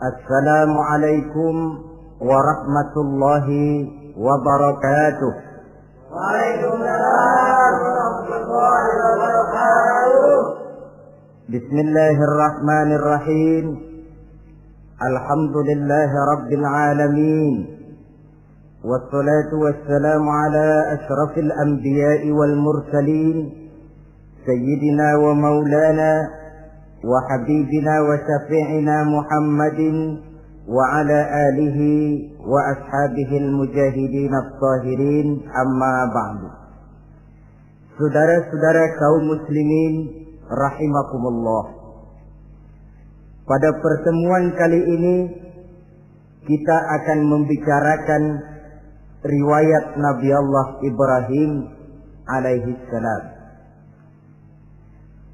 Assalamualaikum warahmatullahi wabarakatuh. Waalaikumsalam warahmatullahi wabarakatuh. Bismillahirrahmanirrahim. Alhamdulillahi rabbil alamin. Wassalatu wassalamu ala ashrafil anbiya'i wal mursalin. Sayyidina wa maulana وحبيبنا وشفيعنا محمد وعلى آله وأصحابه المجاهدين الطاهرين أما بعد. Saudara-saudara kaum muslimin rahimakumullah. Pada pertemuan kali ini kita akan membicarakan riwayat Nabi Allah Ibrahim alaihi salam.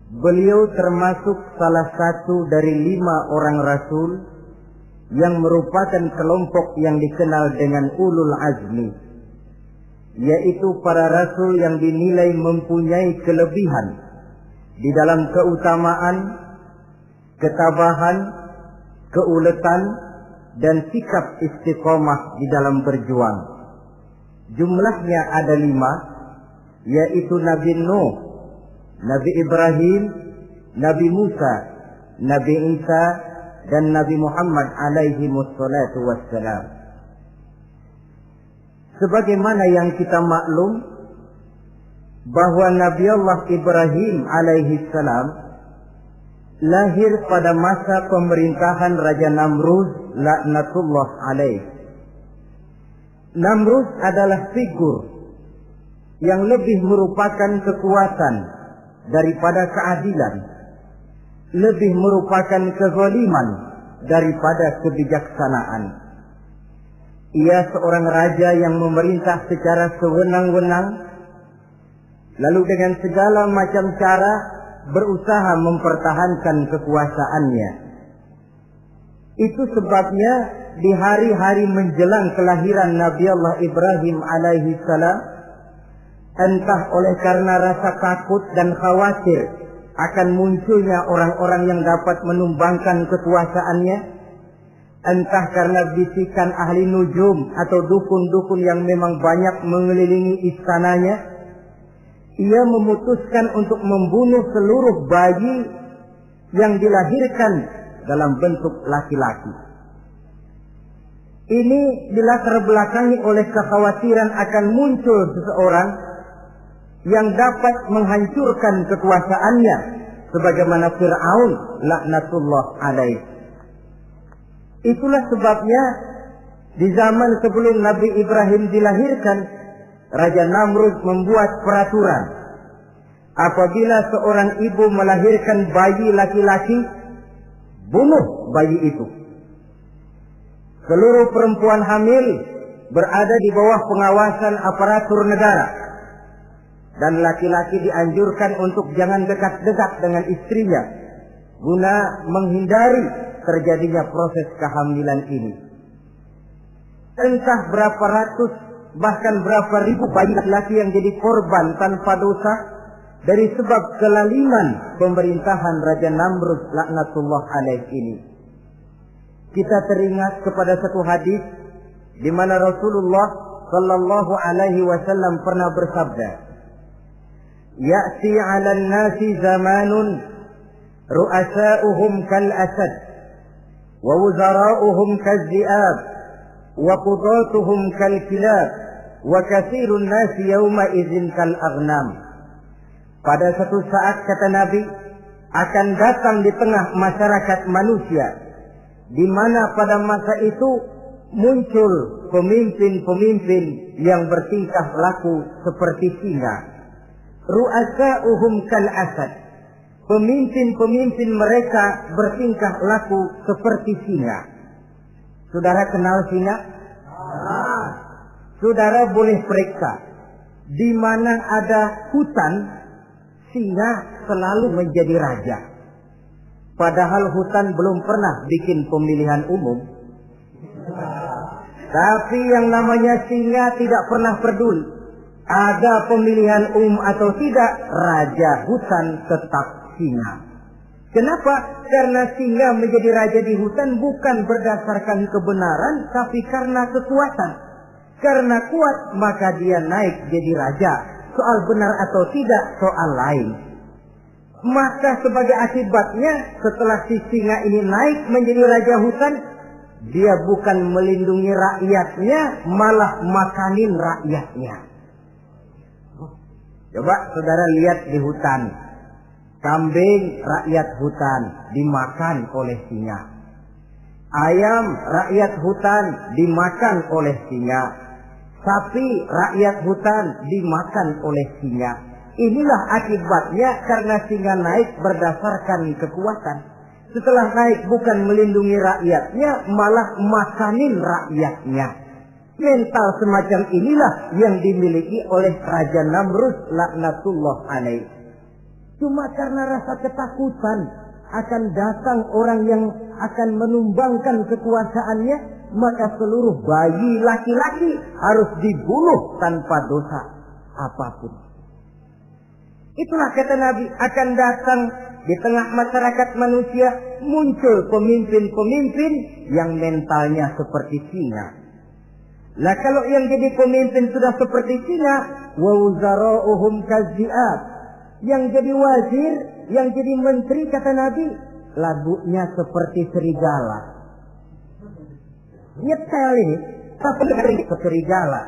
Beliau termasuk salah satu dari 5 orang rasul yang merupakan kelompok yang dikenal dengan ulul azmi, yaitu para rasul yang dinilai mempunyai kelebihan di dalam keutamaan, ketabahan, keuletan, dan sikap istiqomah di dalam berjuang. Jumlahnya ada 5, yaitu Nabi Nuh, Nabi Ibrahim, Nabi Musa, Nabi Isa, dan Nabi Muhammad alaihi wassalatu wassalam. Sebagaimana yang kita maklum bahwa Nabi Allah Ibrahim alaihi salam lahir pada masa pemerintahan Raja Namrud laknatullah alaih. Namrud adalah figur yang lebih merupakan kekuatan daripada keadilan, lebih merupakan kezaliman daripada kebijaksanaan. Ia seorang raja yang memerintah secara sewenang-wenang, lalu dengan segala macam cara berusaha mempertahankan kekuasaannya. Itu sebabnya di hari-hari menjelang kelahiran Nabi Allah Ibrahim alaihi salam, entah oleh karena rasa takut dan khawatir akan munculnya orang-orang yang dapat menumbangkan kekuasaannya, entah karena bisikan ahli nujum atau dukun-dukun yang memang banyak mengelilingi istananya, ia memutuskan untuk membunuh seluruh bayi yang dilahirkan dalam bentuk laki-laki. Ini dilatar belakangi oleh kekhawatiran akan muncul seseorang yang dapat menghancurkan kekuasaannya, sebagaimana Fir'aun laknatullah alaih. Itulah sebabnya di zaman sebelum Nabi Ibrahim dilahirkan, Raja Namrud membuat peraturan. Apabila seorang ibu melahirkan bayi laki-laki, bunuh bayi itu. Seluruh perempuan hamil berada di bawah pengawasan aparatur negara, dan laki-laki dianjurkan untuk jangan dekat-dekat dengan istrinya guna menghindari terjadinya proses kehamilan ini. Entah berapa ratus bahkan berapa ribu bayi laki-laki yang jadi korban tanpa dosa dari sebab kelaliman pemerintahan Raja Namrud laknatullah alaih ini. Kita teringat kepada satu hadis di mana Rasulullah sallallahu alaihi wasallam pernah bersabda, "Ya'ti 'alan nasi zamanun ru'asa'uhum kal asad wa wuzara'uhum kal zi'ab wa qudatuhum kal kilab wa katsirun nasi yawma idzin kal aghnam." Pada satu saat, kata Nabi, akan datang di tengah masyarakat manusia di mana pada masa itu muncul pemimpin-pemimpin yang bertingkah laku seperti singa. Ru'asa'uhum kal asad. Pemimpin-pemimpin mereka bertingkah laku seperti singa. Saudara kenal singa? Saudara boleh periksa. Di mana ada hutan, singa selalu menjadi raja. Padahal hutan belum pernah bikin pemilihan umum. Tapi yang namanya singa tidak pernah peduli. Ada pemilihan umum atau tidak, raja hutan tetap singa. Kenapa? Karena singa menjadi raja di hutan bukan berdasarkan kebenaran, tapi karena kekuatan. Karena kuat, maka dia naik jadi raja. Soal benar atau tidak, soal lain. Maka sebagai akibatnya, setelah si singa ini naik menjadi raja hutan, dia bukan melindungi rakyatnya, malah makanin rakyatnya. Coba saudara lihat di hutan. Kambing rakyat hutan dimakan oleh singa. Ayam rakyat hutan dimakan oleh singa. Sapi rakyat hutan dimakan oleh singa. Inilah akibatnya karena singa naik berdasarkan kekuatan. Setelah naik bukan melindungi rakyatnya, malah makanin rakyatnya. Mental semacam inilah yang dimiliki oleh Raja Namrud laknatullah alaih. Cuma karena rasa ketakutan akan datang orang yang akan menumbangkan kekuasaannya, maka seluruh bayi laki-laki harus dibunuh tanpa dosa apapun. Itulah kata Nabi, akan datang di tengah masyarakat manusia muncul pemimpin-pemimpin yang mentalnya seperti singa. Lah kalau yang jadi pemimpin sudah seperti singa, wa wuzara'uhum kazzi'ab. Yang jadi wazir, yang jadi menteri kata Nabi, lagunya seperti serigala. Nyetel ini, tapi serigala.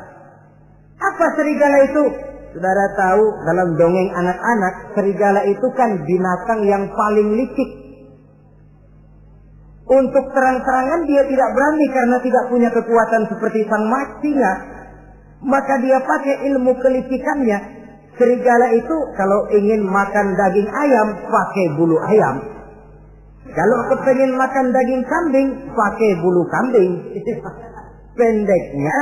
Apa serigala itu? Saudara tahu dalam dongeng anak-anak, serigala itu kan binatang yang paling licik. Untuk terang-terangan dia tidak berani karena tidak punya kekuatan seperti sang singa. Maka dia pakai ilmu kelicikannya. Serigala itu kalau ingin makan daging ayam, pakai bulu ayam. Kalau kepengen makan daging kambing, pakai bulu kambing. Pendeknya,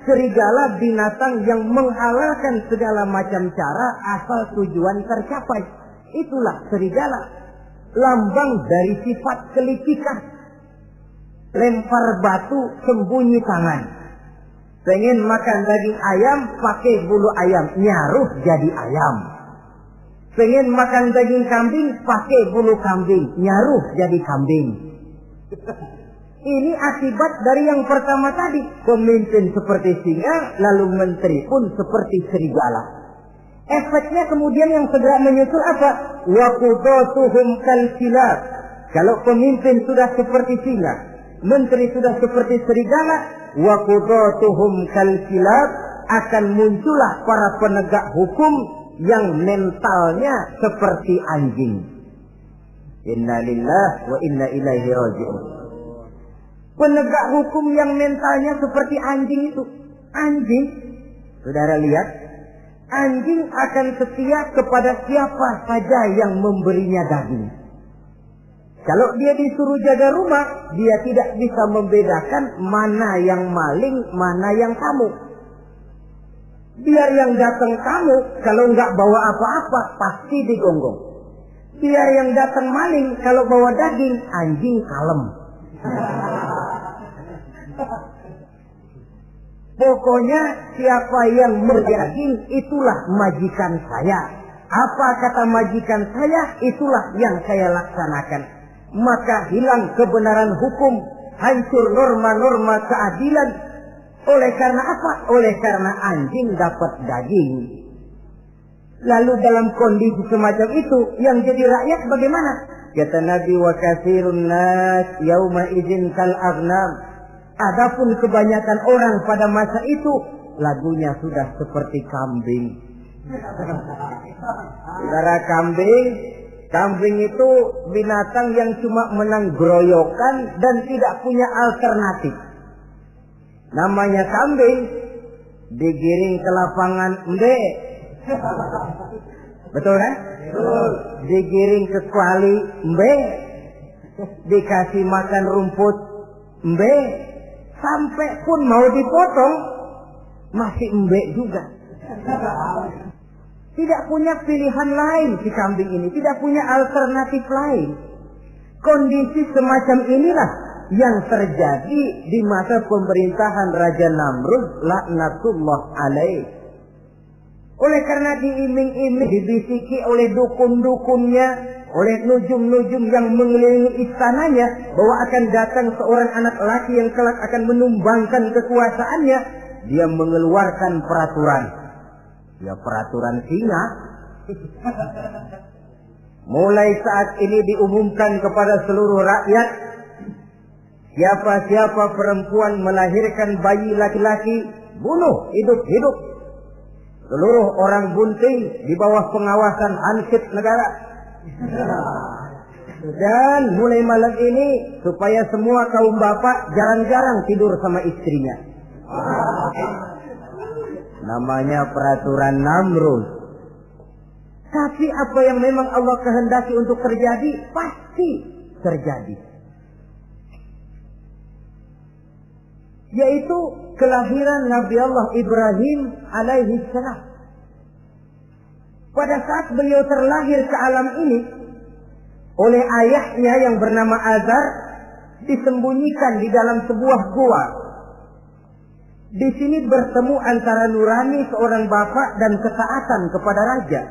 serigala binatang yang menghalalkan segala macam cara asal tujuan tercapai. Itulah serigala. Lambang dari sifat kelicikan. Lempar batu, sembunyi tangan. Pengen makan daging ayam, pakai bulu ayam, nyaruh jadi ayam. Pengen makan daging kambing, pakai bulu kambing, nyaruh jadi kambing. Ini akibat dari yang pertama tadi. Pemimpin seperti singa, lalu menteri pun seperti serigala. Efeknya kemudian yang segera menyusul apa? Wa qudatuhum kal kilab. Kalau pemimpin sudah seperti singa, menteri sudah seperti serigala, wa qudatuhum kal kilab, akan muncullah para penegak hukum yang mentalnya seperti anjing. Inna lillahi wa inna ilaihi raji'un. Penegak hukum yang mentalnya seperti anjing itu. Anjing, saudara lihat, anjing akan setia kepada siapa saja yang memberinya daging. Kalau dia disuruh jaga rumah, dia tidak bisa membedakan mana yang maling, mana yang tamu. Biar yang datang tamu, kalau nggak bawa apa-apa, pasti digonggong. Biar yang datang maling, kalau bawa daging, anjing kalem. Pokoknya siapa yang berdaging, itulah majikan saya. Apa kata majikan saya, itulah yang saya laksanakan. Maka hilang kebenaran hukum, hancur norma-norma keadilan. Oleh karena apa? Oleh karena anjing dapat daging. Lalu dalam kondisi semacam itu, yang jadi rakyat bagaimana? Kata Nabi, wa katsirun nas yauma idzin kal aghnam. Adapun kebanyakan orang pada masa itu, lagunya sudah seperti kambing. Saudara, kambing itu binatang yang cuma menang groyokan dan tidak punya alternatif. Namanya kambing, digiring ke lapangan embe. Betul kan? Digiring ke kuali embe. Dikasih makan rumput embe. Sampai pun mau dipotong masih embe juga. Tidak punya pilihan lain si kambing ini, tidak punya alternatif lain. Kondisi semacam inilah yang terjadi di masa pemerintahan Raja Namrud laknatullah alaih. Oleh karena diiming-iming, dibisiki oleh dukun-dukunnya, oleh nujum-nujum yang mengelilingi istananya, bahwa akan datang seorang anak laki yang kelak akan menumbangkan kekuasaannya, dia mengeluarkan peraturan. Ya peraturan singa. Mulai saat ini diumumkan kepada seluruh rakyat, siapa-siapa perempuan melahirkan bayi laki-laki, bunuh hidup-hidup. Seluruh orang bunting di bawah pengawasan Hansip negara. Dan mulai malam ini, supaya semua kaum bapak jarang-jarang tidur sama istrinya. Namanya peraturan Namrud. Tapi apa yang memang Allah kehendaki untuk terjadi, pasti terjadi. Yaitu kelahiran Nabi Allah Ibrahim alaihi salam. Pada saat beliau terlahir ke alam ini, oleh ayahnya yang bernama Azar, disembunyikan di dalam sebuah gua. Di sini bertemu antara nurani seorang bapak dan ketaatan kepada raja.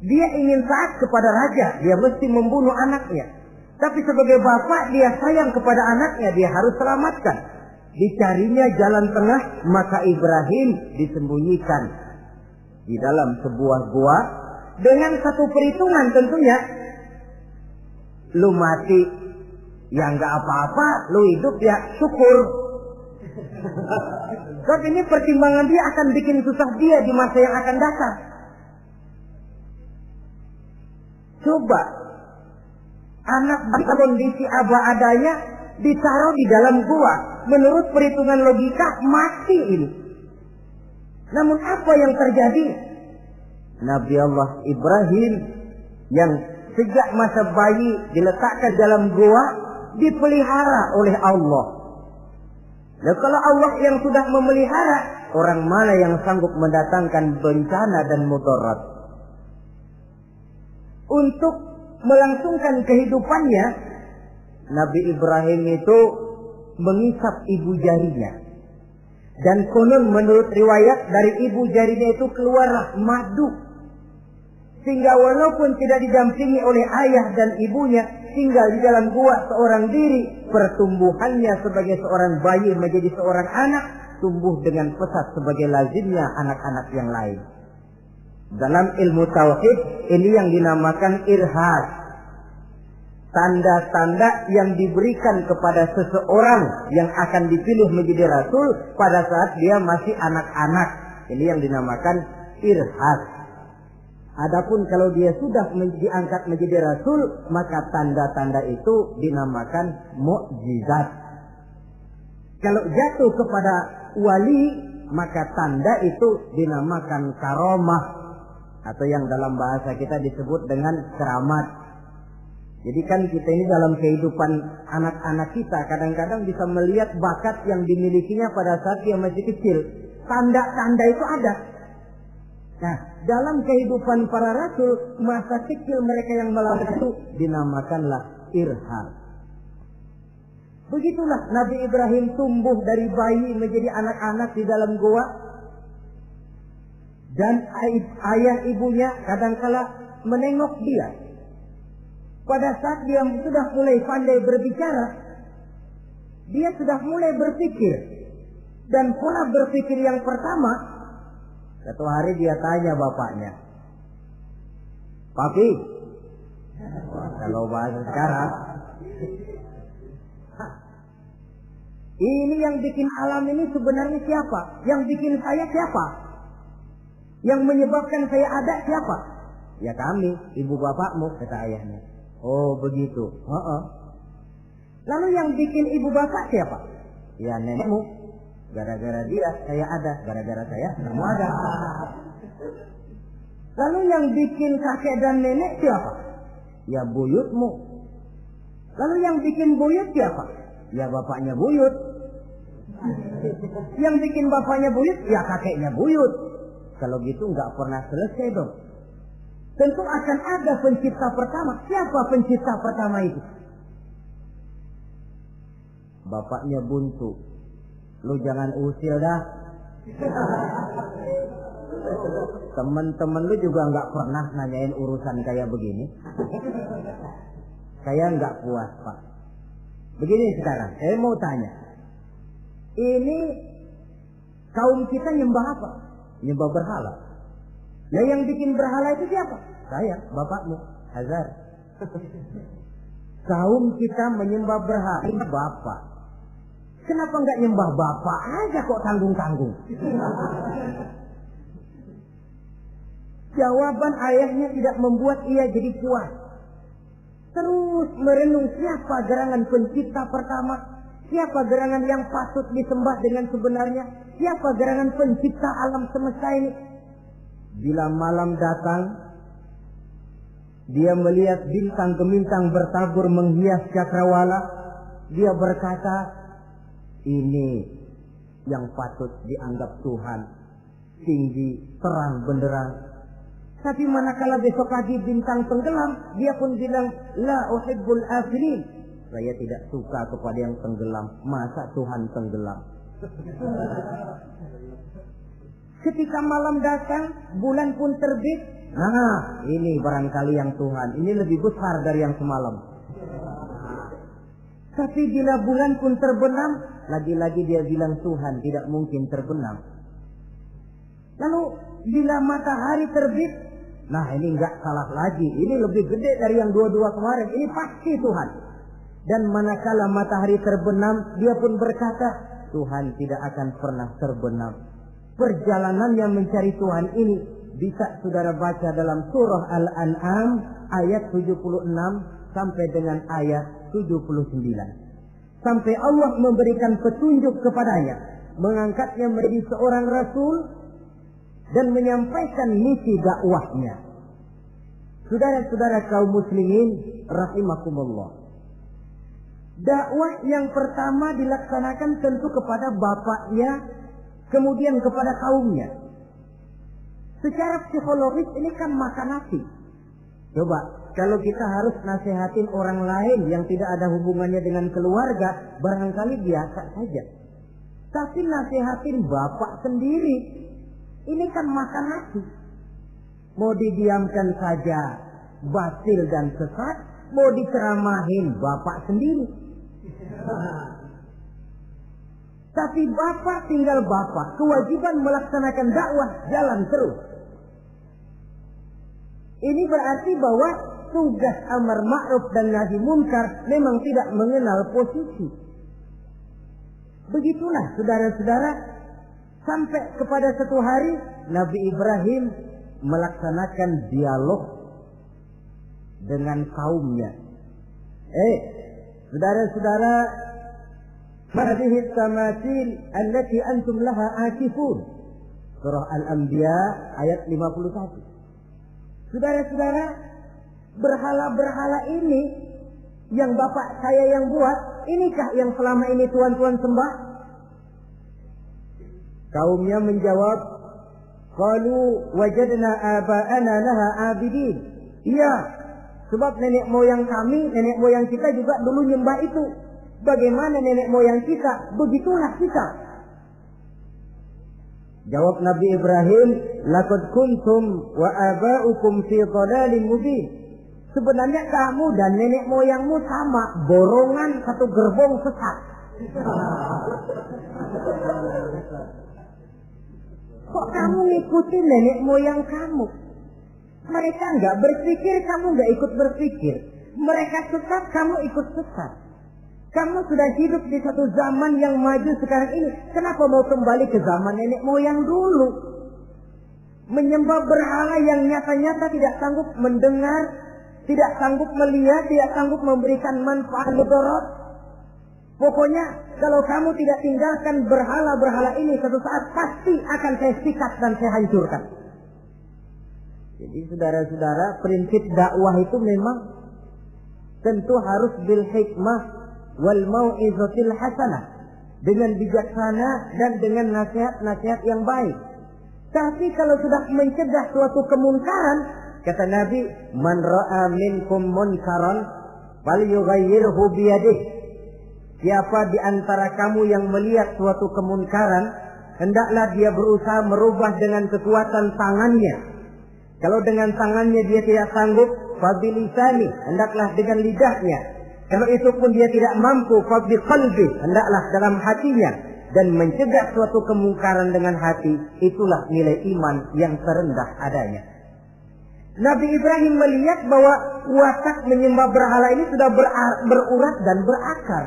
Dia ingin taat kepada raja, dia mesti membunuh anaknya. Tapi sebagai bapak, dia sayang kepada anaknya, dia harus selamatkan. Dicarinya jalan tengah, maka Ibrahim disembunyikan di dalam sebuah gua dengan satu perhitungan tentunya. Lu mati, ya nggak apa-apa, lu hidup ya syukur. Sebab ini pertimbangan dia akan bikin susah dia di masa yang akan datang. Coba anak dalam kondisi apa adanya ditaruh di dalam gua, menurut perhitungan logika mati ini. Namun apa yang terjadi? Nabi Allah Ibrahim yang sejak masa bayi diletakkan dalam gua dipelihara oleh Allah. Nah, kalau Allah yang sudah memelihara, orang mana yang sanggup mendatangkan bencana dan mudarat? Untuk melangsungkan kehidupannya, Nabi Ibrahim itu mengisap ibu jarinya. Dan konon menurut riwayat dari ibu jarinya itu keluarlah madu. Sehingga walaupun tidak didampingi oleh ayah dan ibunya, tinggal di dalam gua seorang diri, pertumbuhannya sebagai seorang bayi menjadi seorang anak, tumbuh dengan pesat sebagai lazimnya anak-anak yang lain. Dalam ilmu tauhid ini yang dinamakan irhas. Tanda-tanda yang diberikan kepada seseorang yang akan dipilih menjadi rasul pada saat dia masih anak-anak. Ini yang dinamakan irhas. Adapun kalau dia sudah diangkat menjadi rasul, maka tanda-tanda itu dinamakan mukjizat. Kalau jatuh kepada wali, maka tanda itu dinamakan karomah, atau yang dalam bahasa kita disebut dengan keramat. Jadi kan kita ini dalam kehidupan anak-anak kita kadang-kadang bisa melihat bakat yang dimilikinya pada saat dia masih kecil. Tanda-tanda itu ada. Nah, dalam kehidupan para rasul, masa kecil mereka yang melakukan itu dinamakanlah irham. Begitulah Nabi Ibrahim tumbuh dari bayi menjadi anak-anak di dalam gua. Dan ayah ibunya kadangkala menengok dia. Pada saat dia sudah mulai pandai berbicara, dia sudah mulai berpikir. Dan pola berpikir yang pertama, satu hari dia tanya bapaknya, "Papi," kalau bahasa sekarang, "ini yang bikin alam ini sebenarnya siapa? Yang bikin saya siapa? Yang menyebabkan saya ada siapa?" "Ya kami, ibu bapakmu," kata ayahnya. "Oh begitu." "Lalu yang bikin ibu bapak siapa?" "Ya nenekmu. Gara-gara dia saya ada, gara-gara saya kamu ada." "Lalu yang bikin kakek dan nenek siapa?" "Ya buyutmu." "Lalu yang bikin buyut siapa?" "Ya bapaknya buyut." "Yang bikin bapaknya buyut?" "Ya kakeknya buyut." Kalau gitu nggak pernah selesai dong. Tentu akan ada pencipta pertama. Siapa pencipta pertama itu? "Bapaknya buntu." "Lu jangan usil dah." Teman-teman lu juga nggak pernah nanyain urusan kayak begini. Saya nggak puas, Pak. Begini sekarang, saya mau tanya. Ini kaum kita nyembah apa? Nyembah berhala. Ya yang bikin berhala itu siapa? Saya, bapakmu, Azhar. Kaum kita menyembah berhala, ini bapak. Kenapa nggak nyembah bapak aja kok tanggung-tanggung? Jawaban ayahnya tidak membuat ia jadi puas. Terus merenung siapa gerangan pencipta pertama, siapa gerangan yang patut disembah dengan sebenarnya, siapa gerangan pencipta alam semesta ini. Bila malam datang, dia melihat bintang gemintang bertabur menghias cakrawala, dia berkata, ini yang patut dianggap Tuhan, tinggi, terang benderang. Tapi manakala besok pagi bintang tenggelam, dia pun bilang, la uhibbul afilin. Saya tidak suka kepada yang tenggelam. Masa Tuhan tenggelam? Ketika malam datang, bulan pun terbit. Nah, ini barangkali yang Tuhan. Ini lebih besar dari yang semalam. Tapi bila bulan pun terbenam, lagi-lagi dia bilang Tuhan tidak mungkin terbenam. Lalu bila matahari terbit, nah ini enggak salah lagi. Ini lebih gede dari yang dua-dua kemarin. Ini pasti Tuhan. Dan manakala matahari terbenam, dia pun berkata, Tuhan tidak akan pernah terbenam. Perjalanan yang mencari Tuhan ini bisa saudara baca dalam surah Al-An'am ayat 76 sampai dengan ayat 79. Sampai Allah memberikan petunjuk kepadanya, mengangkatnya menjadi seorang rasul dan menyampaikan misi dakwahnya. Saudara-saudara kaum muslimin rahimakumullah. Dakwah yang pertama dilaksanakan tentu kepada bapaknya, kemudian kepada kaumnya. Secara psikologis ini kan makan hati. Coba, kalau kita harus nasihatin orang lain yang tidak ada hubungannya dengan keluarga, barangkali biasa saja. Tapi nasihatin bapak sendiri, ini kan makan hati. Mau didiamkan saja batil dan sesat, mau diceramahin bapak sendiri. Tapi bapak tinggal bapak, kewajiban melaksanakan dakwah jalan terus. Ini berarti bahwa tugas amar ma'ruf dan nahi munkar memang tidak mengenal posisi. Begitulah saudara-saudara, sampai kepada satu hari Nabi Ibrahim melaksanakan dialog dengan kaumnya. Saudara-saudara, hadhihi tamathil allati antum laha akifun. Surah Al-Anbiya ayat 51. Saudara-saudara, berhala-berhala ini yang bapak saya yang buat, inikah yang selama ini tuan-tuan sembah? Kaumnya menjawab, qalu wajadna aba'ana laha abidin. Iya, sebab nenek moyang kami, nenek moyang kita juga dulu nyembah itu. Bagaimana nenek moyang kita, begitulah kita. Jawab Nabi Ibrahim, laqad kuntum wa aba'ukum fi dhalalin mubin. Sebenarnya kamu dan nenek moyangmu sama, borongan satu gerbong sesat. Kok kamu ngikutin nenek moyang kamu? Mereka enggak berpikir, kamu enggak ikut berpikir. Mereka sesat, kamu ikut sesat. Kamu sudah hidup di satu zaman yang maju sekarang ini. Kenapa mau kembali ke zaman nenek moyang dulu? Menyembah berhala yang nyata-nyata tidak sanggup mendengar, tidak sanggup melihat, tidak sanggup memberikan manfaat mudarat. Pokoknya kalau kamu tidak tinggalkan berhala-berhala ini, satu saat pasti akan saya sikat dan saya hancurkan. Jadi saudara-saudara, prinsip dakwah itu memang tentu harus bil hikmah wal mau'izatil hasanah, dengan bijaksana dan dengan nasihat-nasihat yang baik. Tapi kalau sudah mencegah suatu kemunkaran, kata Nabi, man ra'a minkum munkaran falyughayyirhu biyadihi. Siapa di antara kamu yang melihat suatu kemunkaran, hendaklah dia berusaha merubah dengan kekuatan tangannya. Kalau dengan tangannya dia tidak sanggup, fabilisani, hendaklah dengan lidahnya. Kalau itu pun dia tidak mampu, fabiqalbi, hendaklah dalam hatinya. Dan mencegah suatu kemungkaran dengan hati, itulah nilai iman yang terendah adanya. Nabi Ibrahim melihat bahwa watak menyembah berhala ini sudah berurat dan berakar.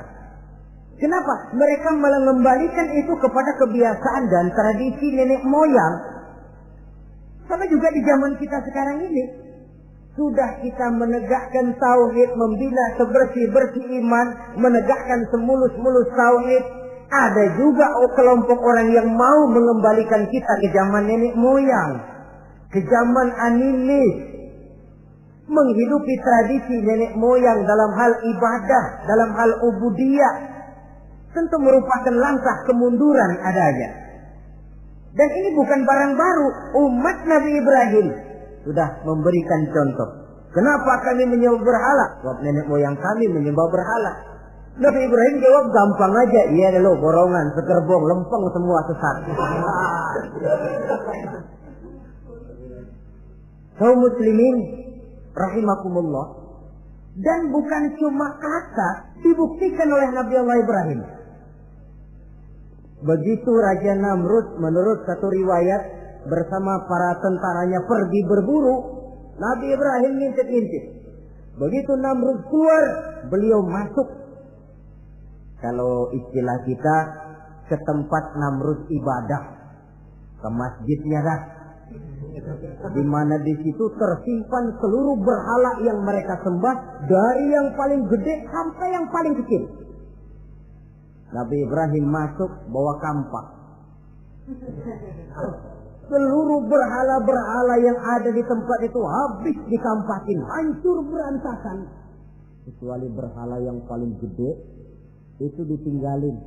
Kenapa? Mereka mengembalikan itu kepada kebiasaan dan tradisi nenek moyang. Sama juga di zaman kita sekarang ini. Sudah kita menegakkan tauhid, membina sebersih-bersih iman, menegakkan semulus-mulus tauhid. Ada juga kelompok orang yang mau mengembalikan kita ke zaman nenek moyang, ke zaman animis, menghidupi tradisi nenek moyang dalam hal ibadah, dalam hal ubudiyah. Tentu merupakan langkah kemunduran adanya. Dan ini bukan barang baru. Umat Nabi Ibrahim sudah memberikan contoh. Kenapa kami menyembah berhala? Sebab nenek moyang kami menyembah berhala. Nabi Ibrahim jawab gampang aja. Iya lo borongan, segerbong, lempeng semua sesat. Kaum muslimin rahimakumullah. Dan bukan cuma kata, dibuktikan oleh Nabi Allah Ibrahim. Begitu Raja Namrud menurut satu riwayat bersama para tentaranya pergi berburu, Nabi Ibrahim ngintip-ngintip. Begitu Namrud keluar, beliau masuk. Kalau istilah kita, ke tempat Namrud ibadah, ke masjidnya dah. Di mana di situ tersimpan seluruh berhala yang mereka sembah, dari yang paling gede sampai yang paling kecil. Nabi Ibrahim masuk bawa kampak. Seluruh berhala-berhala yang ada di tempat itu habis dikampakin, hancur berantakan. Kecuali berhala yang paling gede, itu ditinggalin,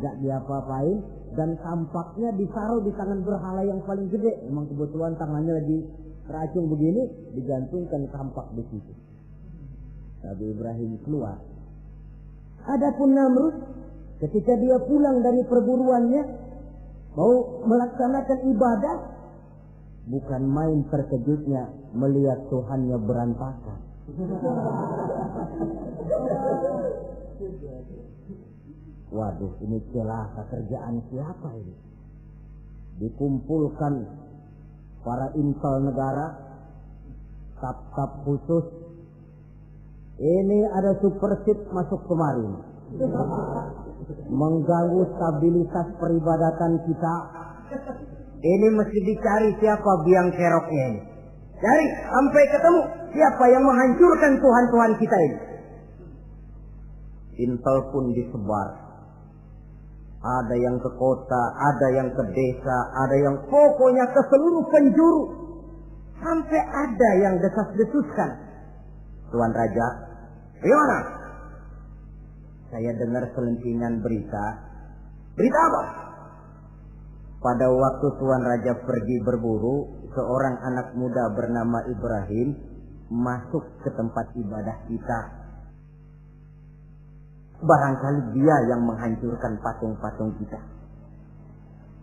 nggak diapa-apain, dan kampaknya ditaruh di tangan berhala yang paling gede. Memang kebetulan tangannya lagi teracung begini, digantungkan kampak di situ. Nabi Ibrahim keluar. Adapun Namrud, ketika dia pulang dari perburuannya, mau melaksanakan ibadah, bukan main terkejutnya melihat Tuhannya berantakan. Waduh, ini celaka, kerjaan siapa ini? Dikumpulkan para intel negara, staf-staf khusus. Ini ada supersip masuk kemarin, mengganggu stabilitas peribadatan kita. Ini mesti dicari siapa biang keroknya ini. Cari sampai ketemu siapa yang menghancurkan Tuhan-Tuhan kita ini. Intel pun disebar. Ada yang ke kota, ada yang ke desa, ada yang pokoknya ke seluruh penjuru. Sampai ada yang desas-desuskan. Tuan Raja, bagaimana? Saya dengar selentingan berita. Berita apa? Pada waktu Tuan Raja pergi berburu, seorang anak muda bernama Ibrahim masuk ke tempat ibadah kita. Barangkali dia yang menghancurkan patung-patung kita.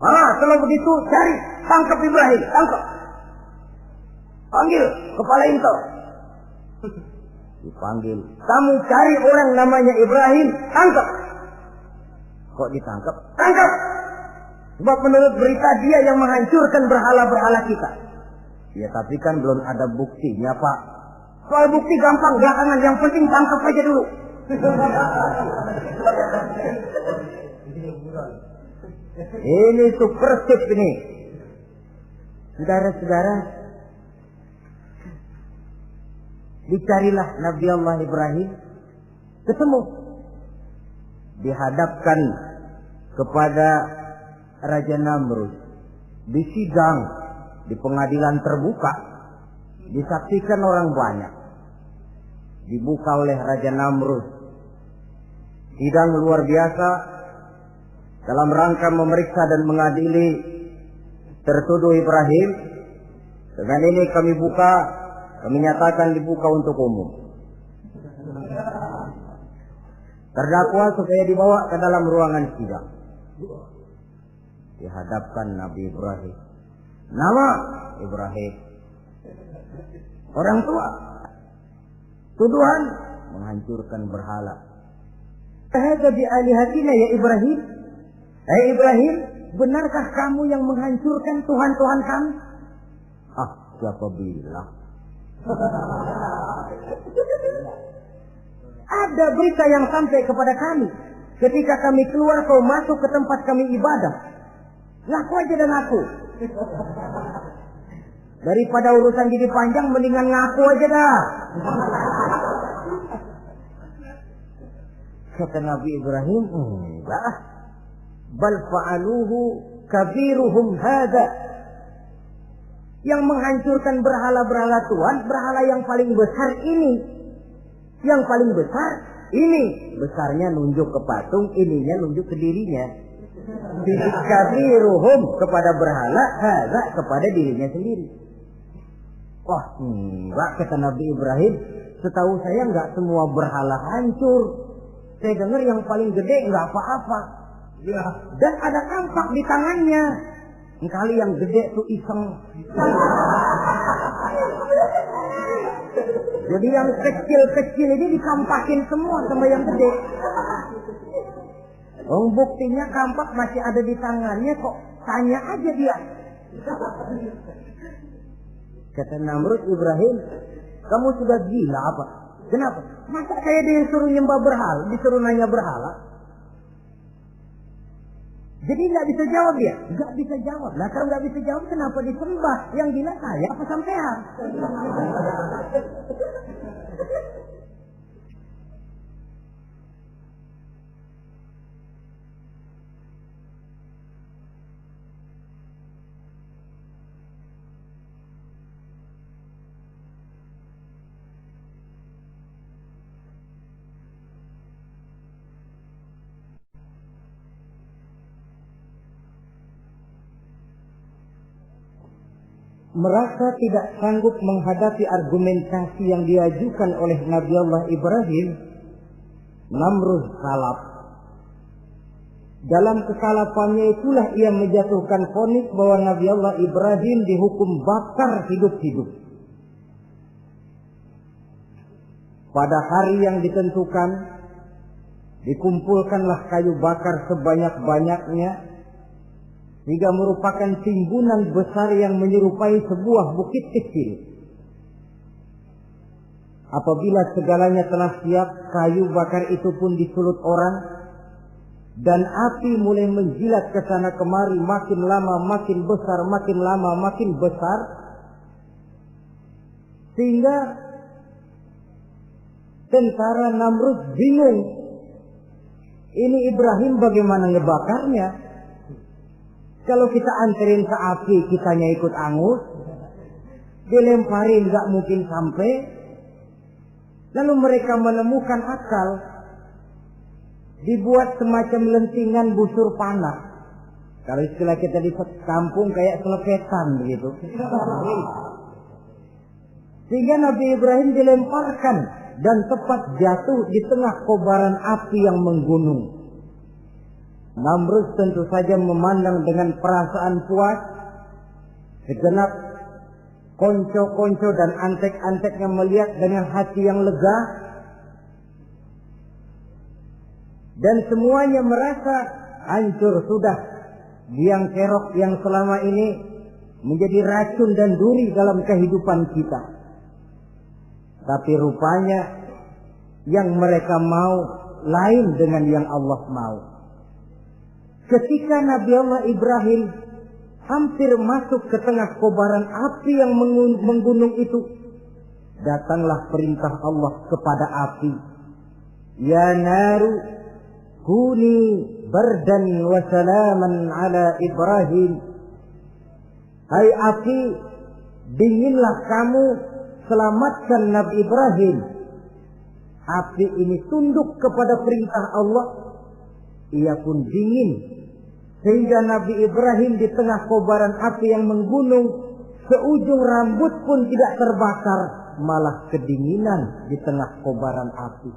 Kalau begitu cari, tangkap Ibrahim, tangkap. Panggil kepala intel. Dipanggil. Kamu cari orang namanya Ibrahim, tangkap. Kok ditangkap? Tangkap. Sebab menurut berita dia yang menghancurkan berhala-berhala kita. Ya tapi kan belum ada buktinya, Pak. Soal bukti gampang, belakangan, yang penting tangkap aja dulu. Ini supersip ini. Saudara-saudara, dicarilah Nabi Allah Ibrahim, ketemu, dihadapkan kepada Raja Namrud, disidang di pengadilan terbuka, disaksikan orang banyak, dibuka oleh Raja Namrud. Sidang luar biasa dalam rangka memeriksa dan mengadili tertuduh Ibrahim. Dengan ini kami nyatakan dibuka untuk umum. Terdakwa supaya dibawa ke dalam ruangan sidang. Dihadapkan Nabi Ibrahim. Nama Ibrahim. Orang tua. Tuduhan menghancurkan berhala. Hadza bi alihatina ya Ibrahim. Hai Ibrahim, benarkah kamu yang menghancurkan Tuhan-Tuhan kami? Ah, siapa bilang? Ada berita yang sampai kepada kami. Ketika kami keluar, kau masuk ke tempat kami ibadah. Ngaku aja dan ngaku. Daripada urusan jadi panjang, mendingan ngaku aja dah. Kata Nabi Ibrahim, enggak. Bal fa'aluhu kabiruhum hadha. Yang menghancurkan berhala-berhala Tuhan, berhala yang paling besar ini. Yang paling besar ini. Besarnya nunjuk ke patung, ininya nunjuk ke dirinya. Kabiruhum kepada berhala, hadha kepada dirinya sendiri. Wah, enggak, kata Nabi Ibrahim. Setahu saya enggak semua berhala hancur. Saya dengar yang paling gede enggak apa-apa. Ya. Dan ada kampak di tangannya. Kali yang gede tuh iseng. Jadi yang kecil-kecil ini dikampakin semua sama yang gede. Oh, buktinya kampak masih ada di tangannya kok. Tanya aja dia. Kata Namrud, Ibrahim, kamu sudah gila apa? Kenapa? Masa saya disuruh nyembah berhala, disuruh nanya berhala? Jadi nggak bisa jawab dia, nggak bisa jawab. Nah kalau nggak bisa jawab, kenapa disembah? Yang gila saya apa sampean? Merasa tidak sanggup menghadapi argumentasi yang diajukan oleh Nabi Allah Ibrahim, Namrud salap. Dalam kesalapannya itulah ia menjatuhkan vonis bahwa Nabi Allah Ibrahim dihukum bakar hidup-hidup. Pada hari yang ditentukan, dikumpulkanlah kayu bakar sebanyak-banyaknya, sehingga merupakan timbunan besar yang menyerupai sebuah bukit kecil. Apabila segalanya telah siap, kayu bakar itu pun disulut orang, dan api mulai menjilat ke sana kemari, makin lama makin besar, makin lama makin besar, sehingga tentara Namrud bingung. Ini Ibrahim bagaimana ngebakarnya? Kalau kita anterin ke api, kitanya ikut angus, dilemparin gak mungkin sampai. Lalu mereka menemukan akal, dibuat semacam lentingan busur panah. Kalau istilah kita di kampung kayak selepetan begitu. Sehingga Nabi Ibrahim dilemparkan dan tepat jatuh di tengah kobaran api yang menggunung. Namrud tentu saja memandang dengan perasaan puas. Segenap konco-konco dan antek-anteknya melihat dengan hati yang lega. Dan semuanya merasa hancur sudah biang kerok yang selama ini menjadi racun dan duri dalam kehidupan kita. Tapi rupanya yang mereka mau lain dengan yang Allah mau. Ketika Nabi Allah Ibrahim hampir masuk ke tengah kobaran api yang menggunung itu, datanglah perintah Allah kepada api. Ya naru kuni bardan wa salaman ala Ibrahim. Hai api, dinginlah kamu, selamatkan Nabi Ibrahim. Api ini tunduk kepada perintah Allah. Ia pun dingin, sehingga Nabi Ibrahim di tengah kobaran api yang menggunung, seujung rambut pun tidak terbakar, malah kedinginan di tengah kobaran api.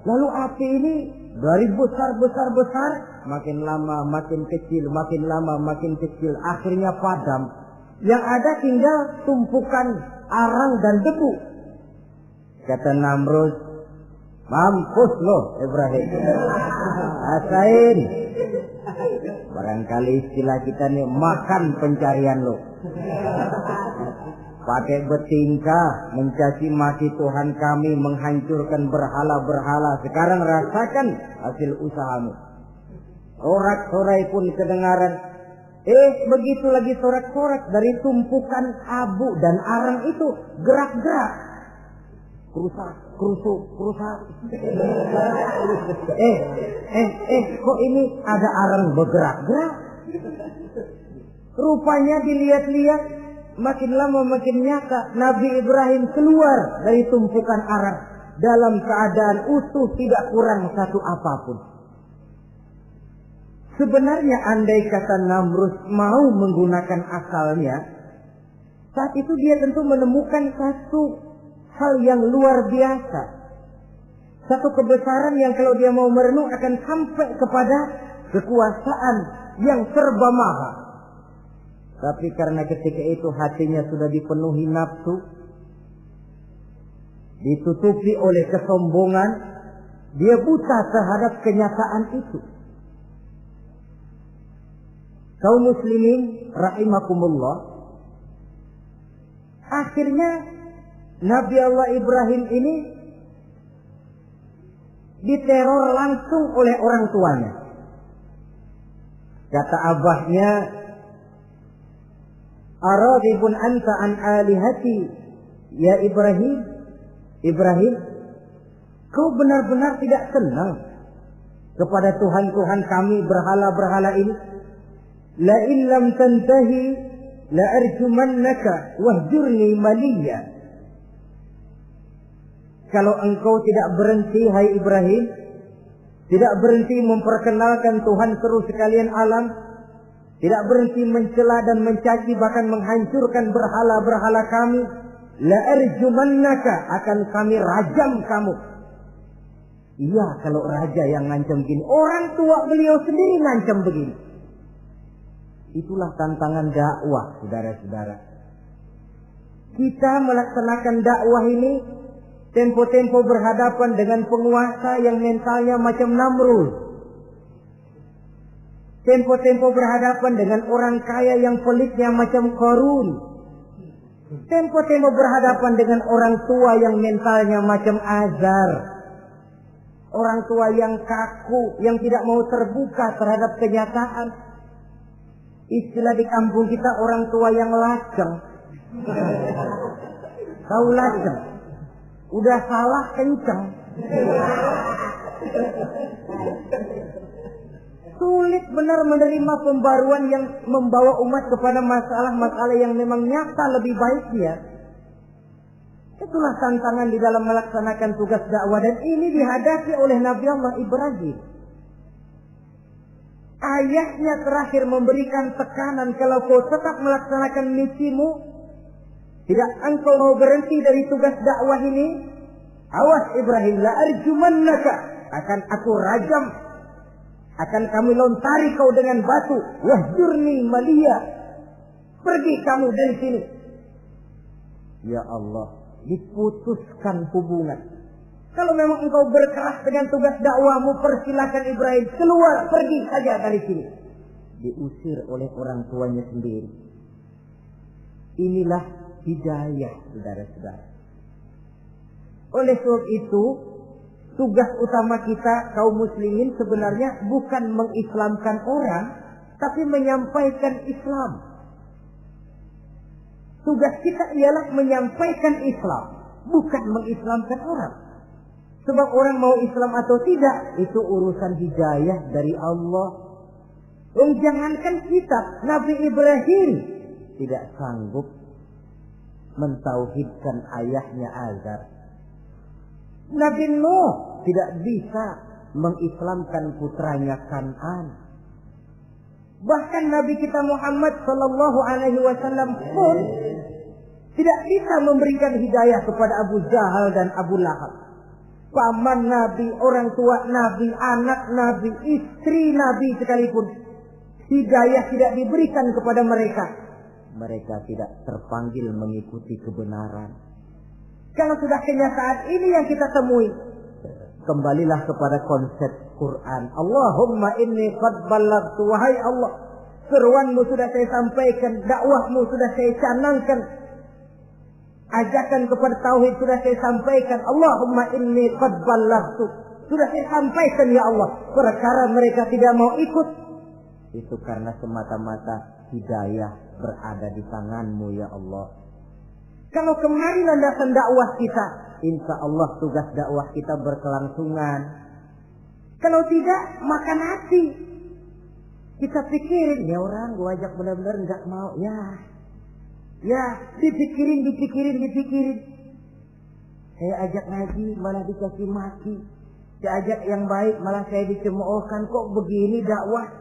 Lalu api ini dari besar, makin lama makin kecil, makin lama makin kecil, akhirnya padam. Yang ada tinggal tumpukan arang dan debu. Kata Namrud, mampus lo Ibrahim. Rasain. Barangkali istilah kita nih, makan pencarian lo. Pakai bertingkah mencaci maki Tuhan kami, menghancurkan berhala-berhala. Sekarang rasakan hasil usahamu. Sorak-sorai pun kedengaran. Begitu lagi sorak-sorak dari tumpukan abu dan arang itu gerak-gerak. Kerusak. Kok ini ada arang bergerak-gerak? Rupanya dilihat-lihat, makin lama makin nyata, Nabi Ibrahim keluar dari tumpukan arang dalam keadaan utuh, tidak kurang satu apapun. Sebenarnya andai kata Namrud mau menggunakan akalnya, saat itu dia tentu menemukan satu hal yang luar biasa. Satu kebesaran yang kalau dia mau merenung akan sampai kepada kekuasaan yang serba maha. Tapi karena ketika itu hatinya sudah dipenuhi nafsu, ditutupi oleh kesombongan, dia buta terhadap kenyataan itu. Kaum muslimin rahimakumullah, akhirnya Nabi Allah Ibrahim ini diteror langsung oleh orang tuanya. Kata abahnya, "Aradibun anta an alihati ya Ibrahim? Ibrahim, kau benar-benar tidak senang kepada Tuhan-Tuhan kami, berhala-berhala ini? La in lam tantahi la arjumannaka wahjurni maliya." Kalau engkau tidak berhenti, hai Ibrahim, tidak berhenti memperkenalkan Tuhan seru sekalian alam, tidak berhenti mencela dan mencaci bahkan menghancurkan berhala-berhala kami, la arjumannaka, akan kami rajam kamu. Iya, kalau raja yang ngancam begini, orang tua beliau sendiri ngancam begini. Itulah tantangan dakwah, saudara-saudara. Kita melaksanakan dakwah ini tempo-tempo berhadapan dengan penguasa yang mentalnya macam Namrud. Tempo-tempo berhadapan dengan orang kaya yang pelitnya macam Qarun. Tempo-tempo berhadapan dengan orang tua yang mentalnya macam Azar. Orang tua yang kaku, yang tidak mau terbuka terhadap kenyataan. Istilah di kampung kita, orang tua yang laceng. Tahu laceng? Udah salah kenceng. Sulit benar menerima pembaruan yang membawa umat kepada masalah-masalah yang memang nyata lebih baiknya. Itulah tantangan di dalam melaksanakan tugas dakwah, dan ini dihadapi oleh Nabi Allah Ibrahim. Ayahnya terakhir memberikan tekanan, kalau kau tetap melaksanakan misimu, tidak engkau mau berhenti dari tugas dakwah ini, awas Ibrahim, la arjumannaka, akan aku rajam, akan kami lontari kau dengan batu, wahjurni maliya, pergi kamu dari sini. Ya Allah, diputuskan hubungan. Kalau memang engkau berkeras dengan tugas dakwahmu, persilakan Ibrahim keluar, pergi saja dari sini. Diusir oleh orang tuanya sendiri. Inilah hidayah, saudara-saudara. Oleh sebab itu, tugas utama kita kaum muslimin sebenarnya bukan mengislamkan orang, tapi menyampaikan Islam. Tugas kita ialah menyampaikan Islam, bukan mengislamkan orang. Sebab orang mau Islam atau tidak, itu urusan hidayah dari Allah. Jangankan kita, Nabi Ibrahim tidak sanggup mentauhidkan ayahnya Azar. Nabi Nuh tidak bisa mengislamkan putranya Kan'an. Bahkan Nabi kita Muhammad sallallahu alaihi wasallam pun tidak bisa memberikan hidayah kepada Abu Jahal dan Abu Lahab. paman Nabi, orang tua Nabi, anak Nabi, istri Nabi sekalipun, hidayah tidak diberikan kepada mereka, mereka tidak terpanggil mengikuti kebenaran. Kalau sudah kenyataan ini yang kita temui, kembalilah kepada konsep Quran. Allahumma inni qad ballaghtu, wahai Allah, seruanmu sudah saya sampaikan, dakwahmu sudah saya canangkan, ajakan kepada tauhid sudah saya sampaikan. Allahumma inni qad ballaghtu, sudah saya sampaikan ya Allah. Perkara mereka tidak mau ikut, itu karena semata-mata hidayah berada di tanganmu ya Allah. Kalau kemarin landasan dakwah kita, insya Allah tugas dakwah kita berkelangsungan. Kalau tidak, makan hati. Kita pikirin, ya orang gua ajak benar-benar nggak mau, ya dipikirin. Saya ajak ngaji malah dikasih maki, saya ajak yang baik malah saya dicemoohkan. Kok begini dakwah?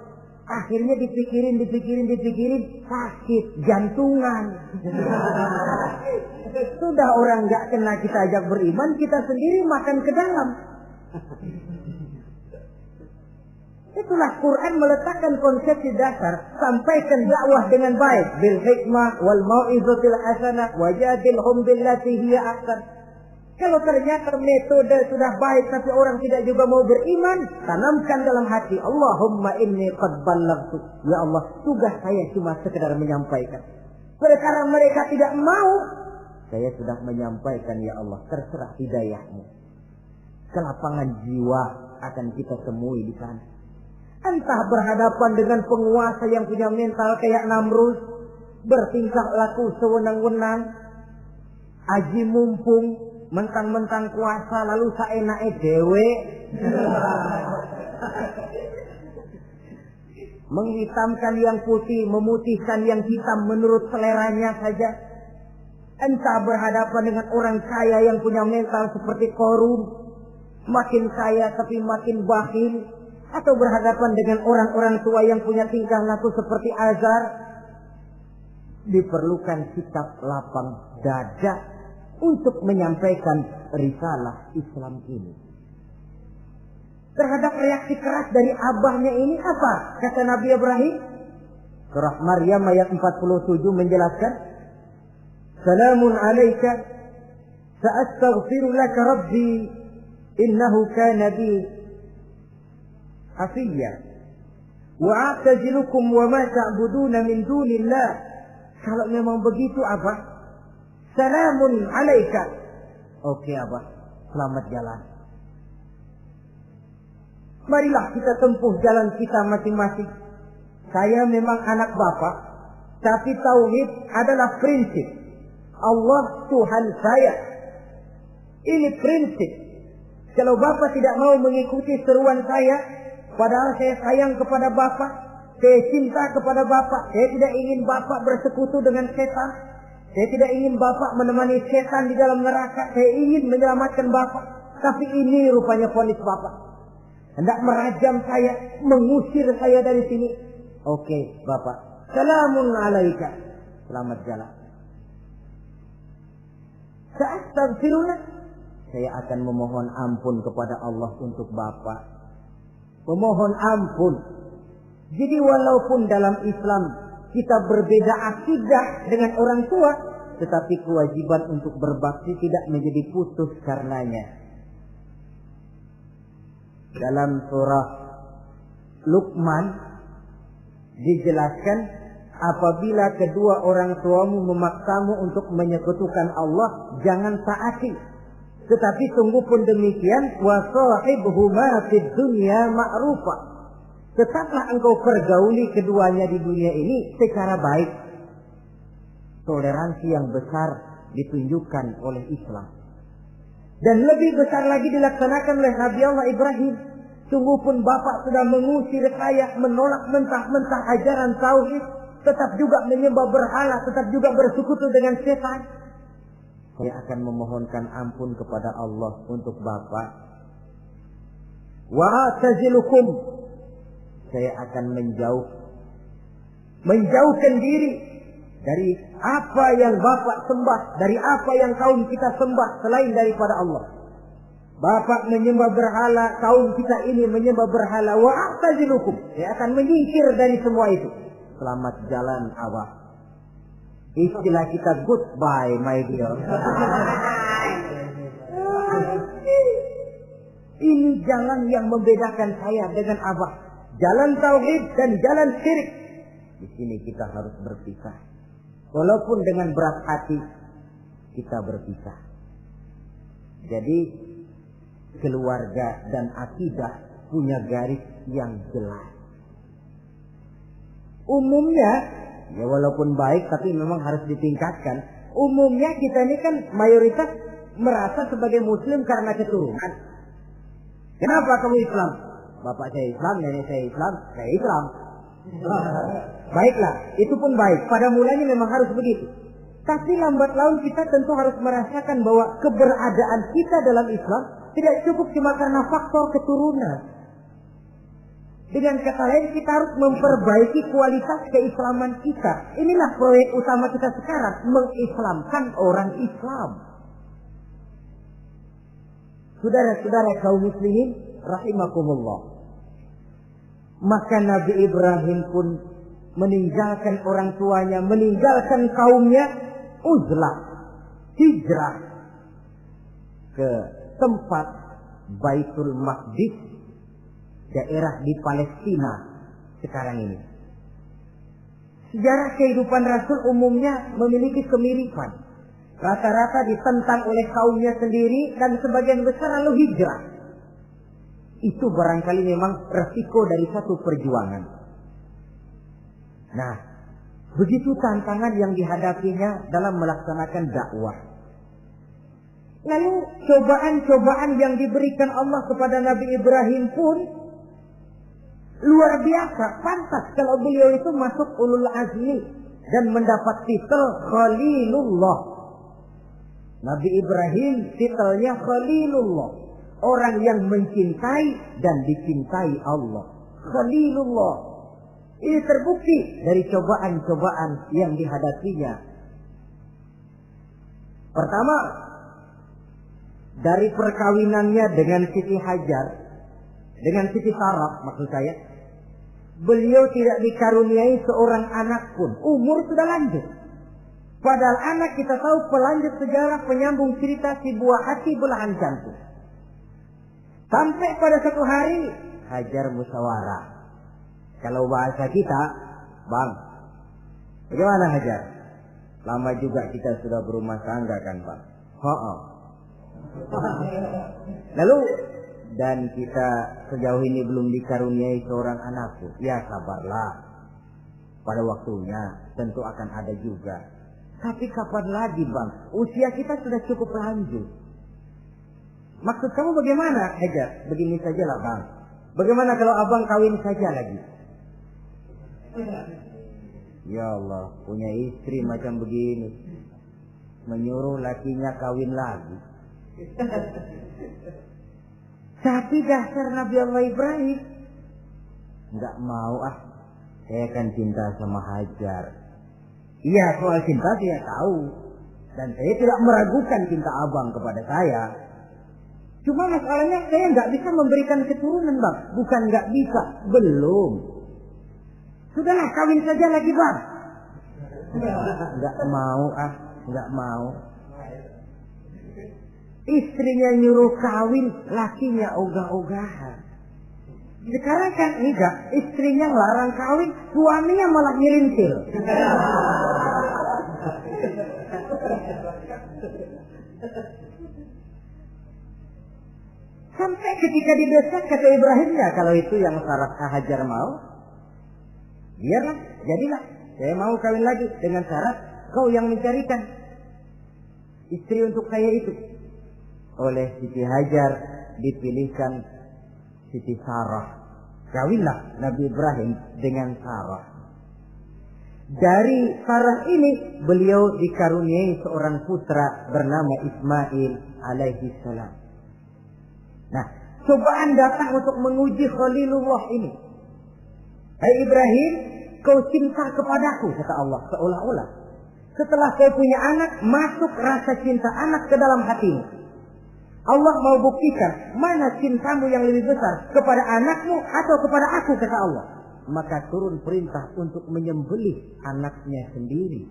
Akhirnya dipikirin, sakit jantungan. Sudah orang nggak kena kita ajak beriman, kita sendiri makan ke dalam. Itulah Quran meletakkan konsepsi dasar, sampaikan dakwah dengan baik, bil hikmah wal mau'izatil hasanah wajadilhum billati hiya ahsan. Kalau ternyata metode sudah baik tapi orang tidak juga mau beriman, tanamkan dalam hati, Allahumma inni qad ballaghtu, ya Allah, tugas saya cuma sekedar menyampaikan. Perkara mereka tidak mau, saya sudah menyampaikan ya Allah, terserah hidayahmu. Kelapangan jiwa akan kita temui di sana. Entah berhadapan dengan penguasa yang punya mental kayak Namrud, bertingkah laku sewenang-wenang, aji mumpung, mentang-mentang kuasa lalu saenake dhewe, menghitamkan yang putih, memutihkan yang hitam menurut seleranya saja. Entah berhadapan dengan orang kaya yang punya mental seperti Qarun, makin kaya tapi makin bakhil, atau berhadapan dengan orang-orang tua yang punya tingkah laku seperti Azar. Diperlukan sikap lapang dada untuk menyampaikan risalah Islam ini. Terhadap reaksi keras dari abahnya ini apa? Kata Nabi Ibrahim, surah Maryam ayat 47 menjelaskan, Salamun alaika sa'astaghfiru laka rabbi innahu kana bi hafiyya wa a'tazilukum wa ma ta'buduna min dunillah. Kalau memang begitu apa? Salamun alaika. Oke Abah, selamat jalan. Marilah kita tempuh jalan kita masing-masing. Saya memang anak Bapak, tapi tauhid adalah prinsip. Allah Tuhan saya. Ini prinsip. Kalau Bapak tidak mau mengikuti seruan saya, padahal saya sayang kepada Bapak, saya cinta kepada Bapak, saya tidak ingin Bapak bersekutu dengan setan. Saya tidak ingin Bapak menemani setan di dalam neraka. Saya ingin menyelamatkan Bapak. Tapi ini rupanya vonis Bapak. Hendak merajam saya, mengusir saya dari sini. Oke, Bapak. Salamun alaika. Selamat jalan. Sa'astaghfirullah. Saya akan memohon ampun kepada Allah untuk Bapak. Memohon ampun. Jadi walaupun dalam Islam kita berbeda akidah dengan orang tua, tetapi kewajiban untuk berbakti tidak menjadi putus karenanya. Dalam surah Luqman dijelaskan, apabila kedua orang tuamu memaksamu untuk menyekutukan Allah, jangan taati. Tetapi sungguh pun demikian, wa sahibhuma fid dunya ma'rufa. Tetaplah engkau pergauli keduanya di dunia ini secara baik. Toleransi yang besar ditunjukkan oleh Islam. Dan lebih besar lagi dilaksanakan oleh Nabi Allah Ibrahim. Sungguh pun Bapak sudah mengusir saya, menolak mentah-mentah ajaran tauhid, tetap juga menyembah berhala, tetap juga bersekutu dengan setan. Saya akan memohonkan ampun kepada Allah untuk Bapak. Wa atazilukum. Saya akan menjauhkan diri dari apa yang Bapak sembah, dari apa yang kaum kita sembah selain daripada Allah. Bapak menyembah berhala, kaum kita ini menyembah berhala, wa a'tazilukum. Saya akan menyingkir dari semua itu. Selamat jalan Abah. Istilah kita goodbye my dear. Ini jalan yang membedakan saya dengan Abah. Jalan tauhid dan jalan syirik. Di sini kita harus berpisah. Walaupun dengan berat hati kita berpisah. Jadi keluarga dan akidah punya garis yang jelas. Umumnya, ya walaupun baik tapi memang harus ditingkatkan. Umumnya kita ini kan mayoritas merasa sebagai muslim karena keturunan. Kenapa kamu Islam? Bapak saya Islam, nenek saya Islam, saya Islam. Baiklah, itu pun baik. Pada mulanya memang harus begitu. Tapi lambat laun kita tentu harus merasakan bahwa keberadaan kita dalam Islam tidak cukup cuma karena faktor keturunan. Dengan kata lain, kita harus memperbaiki kualitas keislaman kita. Inilah proyek utama kita sekarang, mengislamkan orang Islam. Saudara-saudara kaum muslimin rahimakumullah. Maka Nabi Ibrahim pun meninggalkan orang tuanya, meninggalkan kaumnya, uzlah, hijrah ke tempat Baitul Maqdis, daerah di Palestina sekarang ini. Sejarah kehidupan Rasul umumnya memiliki kemiripan. Rata-rata ditentang oleh kaumnya sendiri dan sebagian besar lalu hijrah. Itu barangkali memang resiko dari satu perjuangan. Nah, begitu tantangan yang dihadapinya dalam melaksanakan dakwah. Lalu cobaan-cobaan yang diberikan Allah kepada Nabi Ibrahim pun luar biasa. Pantas kalau beliau itu masuk ulul azmi dan mendapat titel Khalilullah. Nabi Ibrahim titelnya Khalilullah, orang yang mencintai dan dicintai Allah. Khalilullah. Ini terbukti dari cobaan-cobaan yang dihadapinya. Pertama, dari perkawinannya dengan Siti Hajar, dengan Siti Sarah maksud saya, beliau tidak dikaruniai seorang anak pun. Umur sudah lanjut. Padahal anak kita tahu pelanjut sejarah, penyambung cerita, si buah hati belahan jantung. Sampai pada satu hari Hajar musyawarah. Kalau bahasa kita, Bang, bagaimana Hajar? Lama juga kita sudah berumah tangga kan Bang? Lalu, dan kita sejauh ini belum dikaruniai seorang anak pun. Ya sabarlah, pada waktunya tentu akan ada juga. Tapi kapan lagi Bang? Usia kita sudah cukup lanjut. Maksud kamu bagaimana Hajar? Begini sajalah Bang. Bagaimana kalau abang kawin saja lagi? Ya Allah, punya istri macam begini, menyuruh lakinya kawin lagi. Tapi dasar Nabi Allah Ibrahim, nggak mau saya kan cinta sama Hajar. Iya, soal cinta saya tahu, dan saya tidak meragukan cinta abang kepada saya. Cuma masalahnya saya nggak bisa memberikan keturunan Bang. Bukan nggak bisa, belum. Sudahlah, kawin saja lagi Bang. Nggak mau nggak mau. Istrinya nyuruh kawin, lakinya ogah-ogahan. Sekarang kan enggak, istrinya larang kawin, suaminya malah nyelintir. Sampai ketika didesak kata Ibrahimnya, kalau itu yang syarat Hajar mau, biarlah, jadilah. Saya mau kawin lagi dengan syarat kau yang mencarikan istri untuk saya itu. Oleh Siti Hajar dipilihkan Siti Sarah. Kawinlah Nabi Ibrahim dengan Sarah. Dari Sarah ini beliau dikaruniai seorang putra bernama Ismail alaihi salam. Nah, cobaan datang untuk menguji Khalilullah ini. Hai Ibrahim, kau cinta kepadaku, kata Allah, seolah-olah setelah kau punya anak, masuk rasa cinta anak ke dalam hatimu. Allah mau buktikan mana cintamu yang lebih besar, kepada anakmu atau kepada aku, kata Allah. Maka turun perintah untuk menyembelih anaknya sendiri.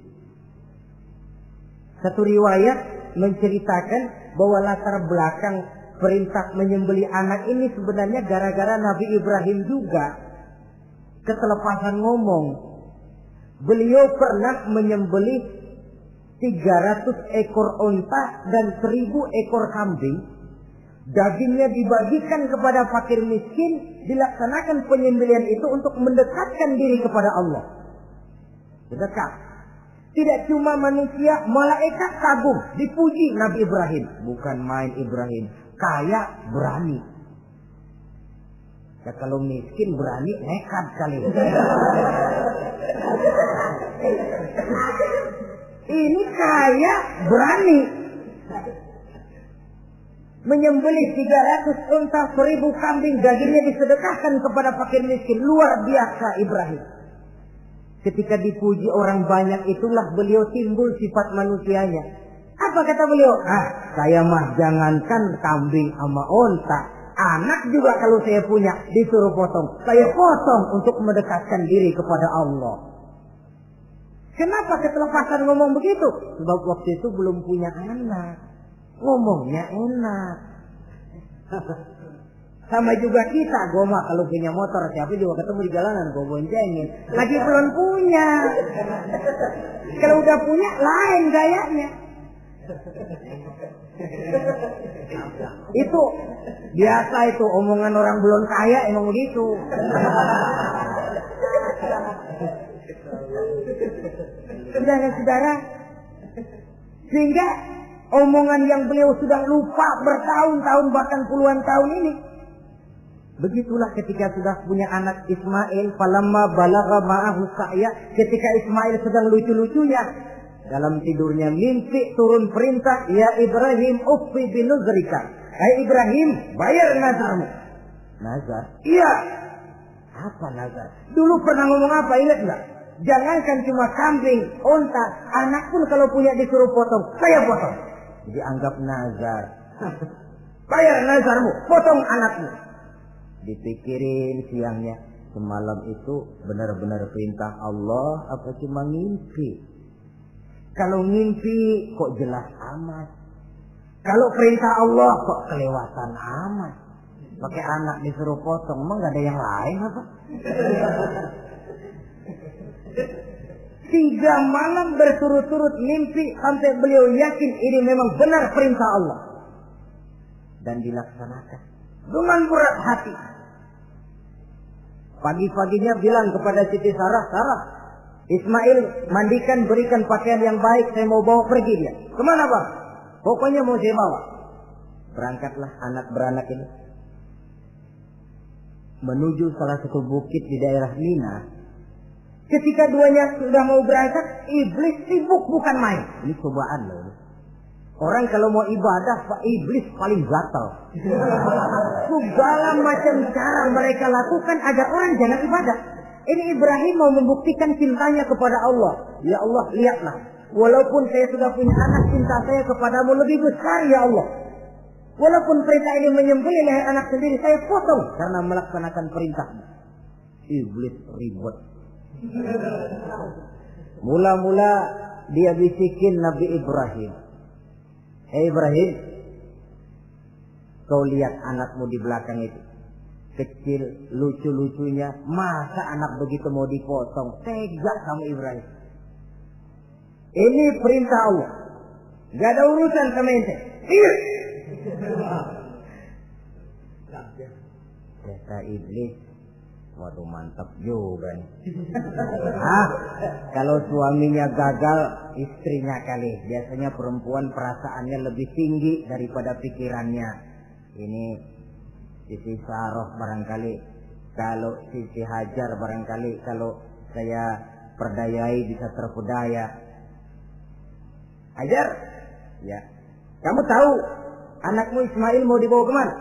Satu riwayat menceritakan bahwa latar belakang perintah menyembelih anak ini sebenarnya gara-gara Nabi Ibrahim juga ketelepasan ngomong. Beliau pernah menyembelih 300 ekor onta dan 1000 ekor kambing. Dagingnya dibagikan kepada fakir miskin. Dilaksanakan penyembelihan itu untuk mendekatkan diri kepada Allah. Dekat. Tidak cuma manusia, malaikat kagum. Dipuji Nabi Ibrahim. Bukan main Ibrahim. Kaya, berani. Ya kalau miskin berani, nekat kali. Ini kaya, berani. Menyembelih 300 unta, 1000 kambing, dagingnya disedekahkan kepada fakir miskin. Luar biasa Ibrahim. Ketika dipuji orang banyak, itulah beliau timbul sifat manusianya. Apa kata beliau? Saya mah jangankan kambing sama unta, anak juga kalau saya punya disuruh potong, saya potong untuk mendekatkan diri kepada Allah. Kenapa ketelepasan ngomong begitu? Sebab waktu itu belum punya anak. Ngomongnya enak. Sama juga kita, goma kalau punya motor, siapa juga ketemu di jalanan, gue boncengin. Lagi belum punya. Kalau udah punya, lain gayanya. Itu biasa itu, omongan orang belum kaya emang begitu. Saudara-saudara, sehingga omongan yang beliau sudah lupa bertahun-tahun bahkan puluhan tahun ini. Begitulah ketika sudah punya anak Ismail, falamma balagha ma'ahu sa'ya, ketika Ismail sedang lucu-lucunya dalam tidurnya mimpi turun perintah, ya Ibrahim uffi binuzrika. Hai Ibrahim, bayar nazarmu. Nazar? Iya. Apa nazar? Dulu pernah ngomong apa, ingat enggak? Jangankan cuma kambing, unta, anak pun kalau punya disuruh potong, saya potong. Jadi anggap nazar. Bayar nazarmu, potong anakmu. Dipikirin siangnya, semalam itu benar-benar perintah Allah apa cuma ngimpi? Kalau ngimpi kok jelas amat. Kalau perintah Allah kok kelewatan amat. Pakai anak disuruh potong, emang gak ada yang lain apa? 3 malam berturut-turut mimpi sampai beliau yakin ini memang benar perintah Allah. Dan dilaksanakan dengan berat hati. Pagi-paginya bilang kepada Siti Sarah, Sarah, Ismail mandikan, berikan pakaian yang baik, saya mau bawa pergi dia. Kemana bang? Pokoknya mau saya bawa. Berangkatlah anak beranak ini menuju salah satu bukit di daerah Mina. Ketika duanya sudah mau berangkat, iblis sibuk bukan main. Ini cobaan loh. Orang kalau mau ibadah, Pak, iblis paling gatal. Segala macam cara mereka lakukan agar orang jangan ibadah. Ini Ibrahim mau membuktikan cintanya kepada Allah. Ya Allah, lihatlah. Walaupun saya sudah punya anak, cinta saya kepadamu lebih besar ya Allah. Walaupun perintah ini menyembelih leher anak sendiri, saya potong karena melaksanakan perintahmu. Iblis ribut. Mula-mula dia bisikin Nabi Ibrahim. Hei Ibrahim, kau lihat anakmu di belakang itu. Kecil, lucu-lucunya. Masa anak begitu mau dipotong? Tega kamu Ibrahim. Ini perintah Allah. Gak ada urusan sama ente. Kata iblis, waduh mantap juga nih. Kalau suaminya gagal, istrinya kali. Biasanya perempuan perasaannya lebih tinggi daripada pikirannya. Ini Siti Sarah barangkali, kalau Siti Hajar barangkali, kalau saya perdayai bisa terpedaya. Hajar, ya. Kamu tahu anakmu Ismail mau dibawa kemana?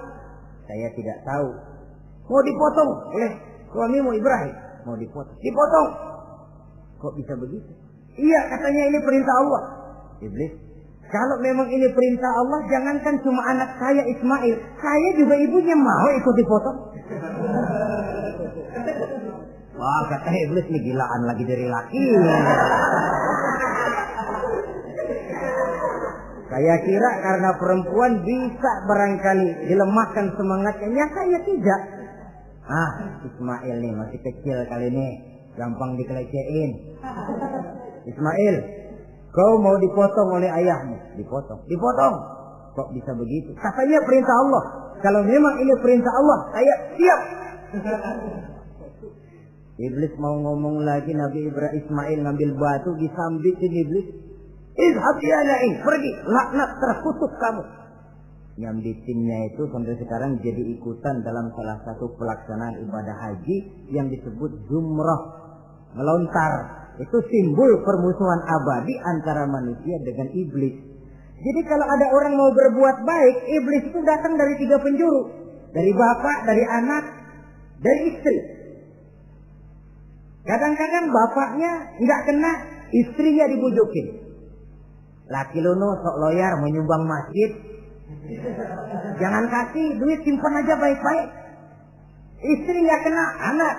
Saya tidak tahu. Mau dipotong oleh suamimu Ibrahim. Mau dipotong. Kok bisa begitu? Iya, katanya ini perintah Allah. Iblis, Kalau memang ini perintah Allah, jangankan cuma anak saya Ismail, saya juga ibunya mau ikut dipotong. Wah, kata iblis nih gilaan lagi dari laki. Saya kira karena perempuan bisa barangkali dilemahkan semangatnya, saya tidak. Ismail nih masih kecil kali ini, gampang dikelecehin. Ismail, kau mau dipotong oleh ayahmu? Dipotong. Kok bisa begitu? Katanya perintah Allah. Kalau memang ini perintah Allah, saya siap. Iblis mau ngomong lagi, Nabi Ibrahim Ismail ngambil batu disambitin iblis. Izhab ya la'in, pergi, laknat, terkutuk kamu. Nyambitinnya itu sampai sekarang jadi ikutan dalam salah satu pelaksanaan ibadah haji yang disebut jumrah, melontar. Itu simbol permusuhan abadi antara manusia dengan iblis. Jadi kalau ada orang mau berbuat baik, iblis itu datang dari 3 penjuru. Dari bapak, dari anak, dari istri. Kadang-kadang bapaknya nggak kena, istrinya dibujukin. Laki lono sok loyar menyumbang masjid. Jangan kasih duit, simpan aja baik-baik. Istri nggak kena, anak.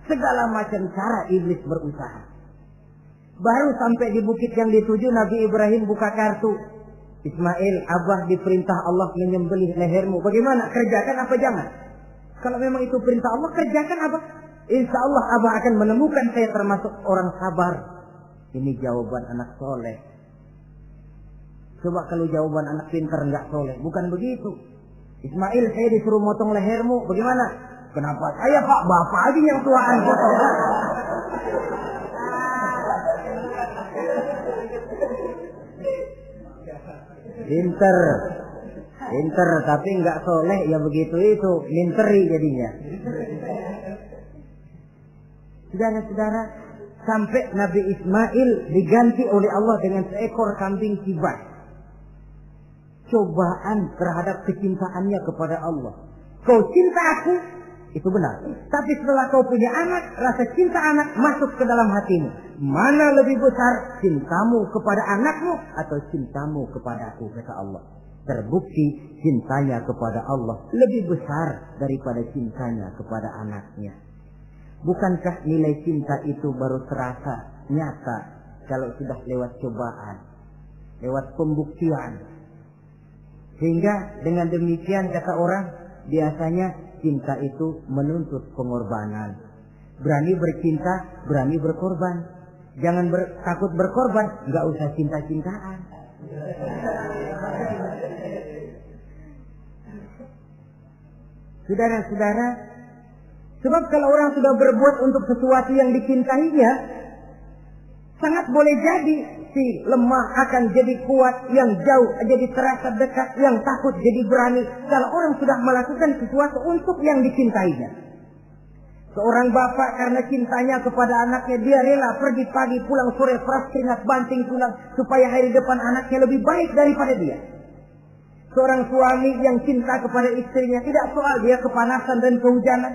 Segala macam cara iblis berusaha. Baru sampai di bukit yang dituju, Nabi Ibrahim buka kartu. Ismail, Abah diperintah Allah menyembelih lehermu. Bagaimana? Kerjakan apa jangan? Kalau memang itu perintah Allah, kerjakan Abah. Insya Allah Abah akan menemukan saya termasuk orang sabar. Ini jawaban anak soleh. Coba kalau jawaban anak pintar nggak soleh, bukan begitu. Ismail, saya disuruh motong lehermu, bagaimana? Kenapa saya Pak? Bapak aja yang tuaan potong. Pinter, tapi nggak soleh, ya begitu itu, minteri jadinya. Saudara-saudara, sampai Nabi Ismail diganti oleh Allah dengan seekor kambing kibas. Cobaan terhadap kecintaannya kepada Allah. Kau cinta aku, itu benar. Tapi setelah kau punya anak, rasa cinta anak masuk ke dalam hatimu. Mana lebih besar, cintamu kepada anakmu atau cintamu kepada aku, kata Allah. Terbukti cintanya kepada Allah lebih besar daripada cintanya kepada anaknya. Bukankah nilai cinta itu baru terasa nyata kalau sudah lewat cobaan, lewat pembuktian? Sehingga dengan demikian kata orang, biasanya cinta itu menuntut pengorbanan. Berani bercinta, berani berkorban. Jangan takut berkorban, nggak usah cinta-cintaan. Saudara-saudara, sebab kalau orang sudah berbuat untuk sesuatu yang dicintainya, sangat boleh jadi si lemah akan jadi kuat, yang jauh jadi terasa dekat, yang takut jadi berani. Kalau orang sudah melakukan sesuatu untuk yang dicintainya. Seorang bapak karena cintanya kepada anaknya, dia rela pergi pagi pulang sore, peras keringat banting tulang supaya hari depan anaknya lebih baik daripada dia. Seorang suami yang cinta kepada istrinya, tidak soal dia kepanasan dan kehujanan,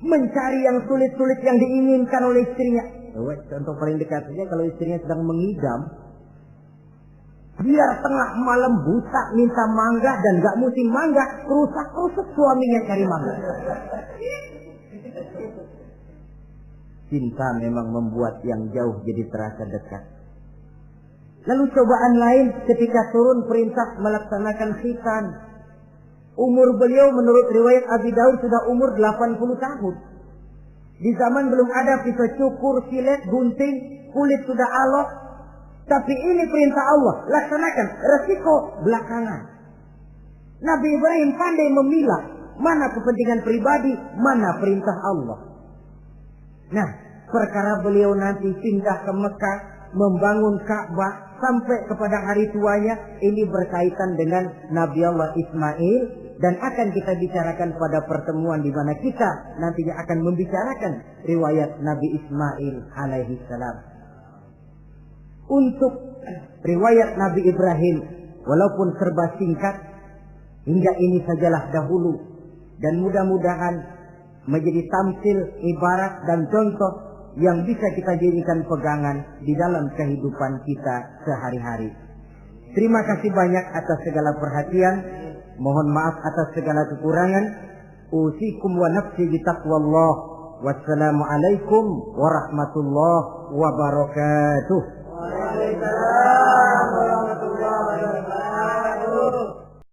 mencari yang sulit-sulit yang diinginkan oleh istrinya. Contoh paling dekat saja, kalau istrinya sedang mengidam, biar tengah malam buta minta mangga dan gak musim mangga, rusak-rusak suaminya cari mangga. Cinta memang membuat yang jauh jadi terasa dekat. Lalu cobaan lain ketika turun perintah melaksanakan khitan. Umur beliau menurut riwayat Abi Daud sudah umur 80 tahun. Di zaman belum ada pisau cukur, silet, gunting, kulit sudah alot. Tapi ini perintah Allah, laksanakan, resiko belakangan. Nabi Ibrahim pandai memilah mana kepentingan pribadi, mana perintah Allah. Nah, perkara beliau nanti pindah ke Mekah, membangun Ka'bah sampai kepada hari tuanya, ini berkaitan dengan Nabi Allah Ismail, dan akan kita bicarakan pada pertemuan di mana kita nantinya akan membicarakan riwayat Nabi Ismail alaihi salam. Untuk riwayat Nabi Ibrahim, walaupun serba singkat, hingga ini sajalah dahulu, dan mudah-mudahan menjadi tamsil, ibarat dan contoh yang bisa kita jadikan pegangan di dalam kehidupan kita sehari-hari. Terima kasih banyak atas segala perhatian. Mohon maaf atas segala kekurangan. Usikum wa nafsi bitaqwallah. Wassalamualaikum warahmatullahi wabarakatuh.